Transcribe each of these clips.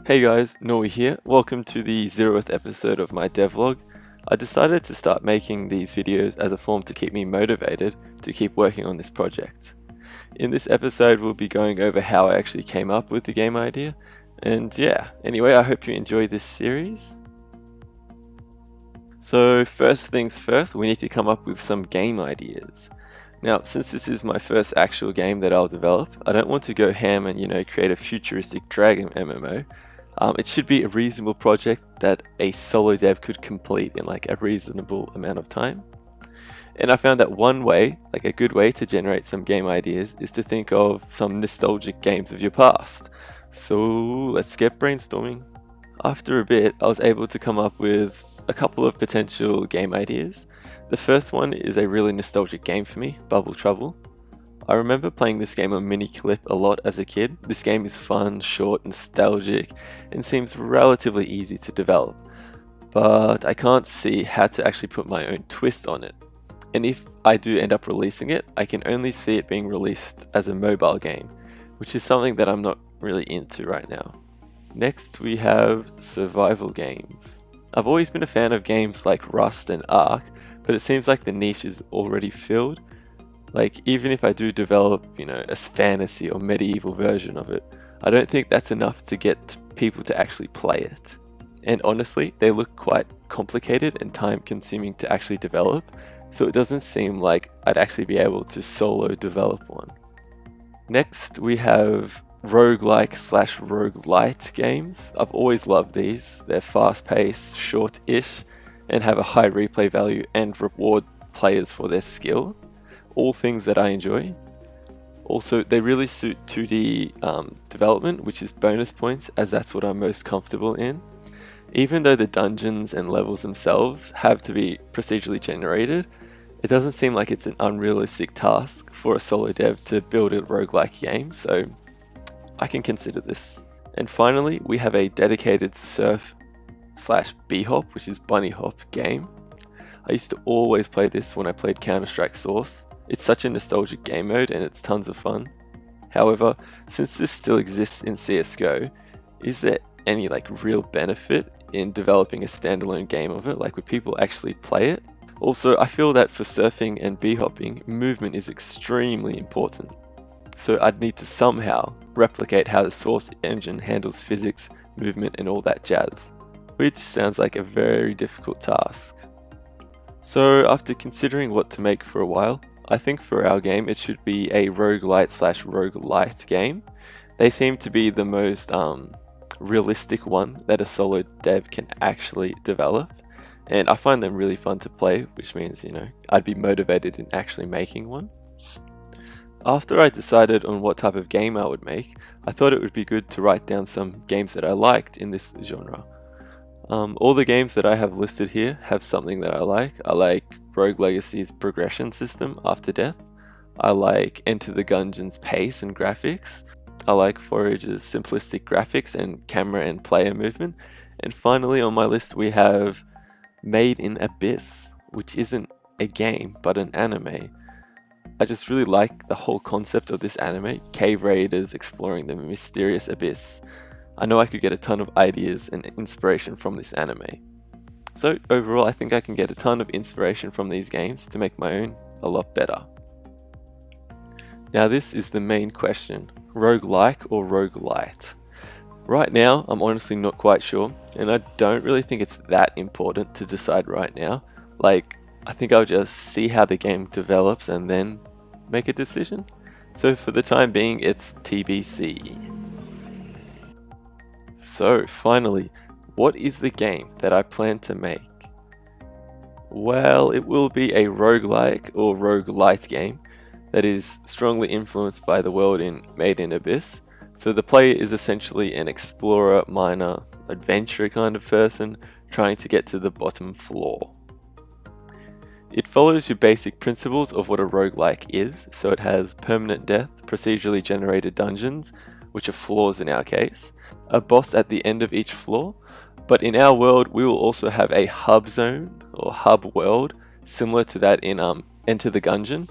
Hey guys, Norwie here. Welcome to the 0th episode of my devlog. I decided to start making these videos as a form to keep me motivated to keep working on this project. In this episode we'll be going over how I actually came up with the game idea, and yeah, anyway, I hope you enjoy this series. So first things first, we need to come up with some game ideas. Now, since this is my first actual game that I'll develop, I don't want to go ham and create a futuristic dragon MMO. It should be a reasonable project that a solo dev could complete in like a reasonable amount of time. And I found that one way, like a good way to generate some game ideas, is to think of some nostalgic games of your past. So let's get brainstorming. After a bit, I was able to come up with a couple of potential game ideas. The first one is a really nostalgic game for me, Bubble Trouble. I remember playing this game on Miniclip a lot as a kid. This game is fun, short, nostalgic, and seems relatively easy to develop. But I can't see how to actually put my own twist on it. And if I do end up releasing it, I can only see it being released as a mobile game, which is something that I'm not really into right now. Next we have survival games. I've always been a fan of games like Rust and Ark, but it seems like the niche is already filled. Like, even if I do develop, a fantasy or medieval version of it, I don't think that's enough to get people to actually play it. And honestly, they look quite complicated and time consuming to actually develop, so it doesn't seem like I'd actually be able to solo develop one. Next, we have roguelike/roguelite games. I've always loved these. They're fast-paced, short-ish, and have a high replay value and reward players for their skill. All things that I enjoy. Also, they really suit 2D development, which is bonus points, as that's what I'm most comfortable in. Even though the dungeons and levels themselves have to be procedurally generated, it doesn't seem like it's an unrealistic task for a solo dev to build a roguelike game, so I can consider this. And finally, we have a dedicated surf/bhop, which is bunny hop game. I used to always play this when I played Counter-Strike Source. It's such a nostalgic game mode and it's tons of fun. However, since this still exists in CSGO, is there any real benefit in developing a standalone game of it? Would people actually play it? Also, I feel that for surfing and b-hopping, movement is extremely important. So I'd need to somehow replicate how the Source engine handles physics, movement and all that jazz, which sounds like a very difficult task. So after considering what to make for a while, I think for our game it should be a roguelite/roguelite game. They seem to be the most realistic one that a solo dev can actually develop, and I find them really fun to play, which means I'd be motivated in actually making one. After I decided on what type of game I would make, I thought it would be good to write down some games that I liked in this genre. All the games that I have listed here have something that I like. I like Rogue Legacy's progression system after death. I like Enter the Gungeon's pace and graphics. I like Forage's simplistic graphics and camera and player movement. And finally on my list we have Made in Abyss, which isn't a game but an anime. I just really like the whole concept of this anime, cave raiders exploring the mysterious abyss. I know I could get a ton of ideas and inspiration from this anime. So overall I think I can get a ton of inspiration from these games to make my own a lot better. Now this is the main question, roguelike or roguelite? Right now I'm honestly not quite sure, and I don't really think it's that important to decide right now. I think I'll just see how the game develops and then make a decision. So for the time being it's TBC. So finally, what is the game that I plan to make? Well, it will be a roguelike or roguelite game that is strongly influenced by the world in Made in Abyss. So the player is essentially an explorer, miner, adventurer kind of person trying to get to the bottom floor. It follows your basic principles of what a roguelike is, so it has permanent death, procedurally generated dungeons, which are floors in our case, a boss at the end of each floor, but in our world we will also have a hub zone or hub world similar to that in Enter the Gungeon.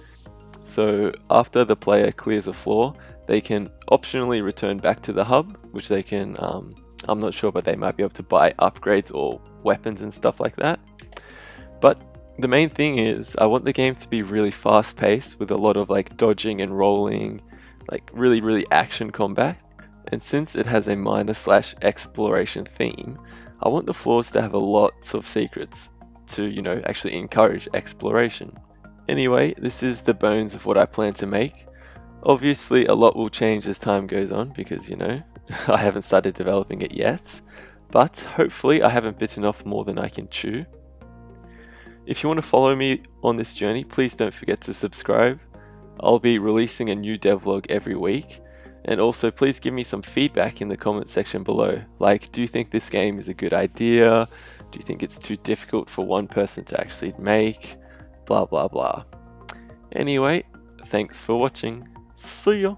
So after the player clears a floor, they can optionally return back to the hub, which they can I'm not sure, but they might be able to buy upgrades or weapons and stuff like that. But the main thing is I want the game to be really fast paced with a lot of like dodging and rolling, like really action combat. And since it has a miner/exploration theme, I want the floors to have a lots of secrets to, you know, actually encourage exploration. Anyway, this is the bones of what I plan to make. Obviously, a lot will change as time goes on because, you know, I haven't started developing it yet, but hopefully I haven't bitten off more than I can chew. If you want to follow me on this journey, please don't forget to subscribe. I'll be releasing a new devlog every week, and also please give me some feedback in the comment section below. Like, do you think this game is a good idea? Do you think it's too difficult for one person to actually make? Blah blah blah. Anyway, thanks for watching. See ya!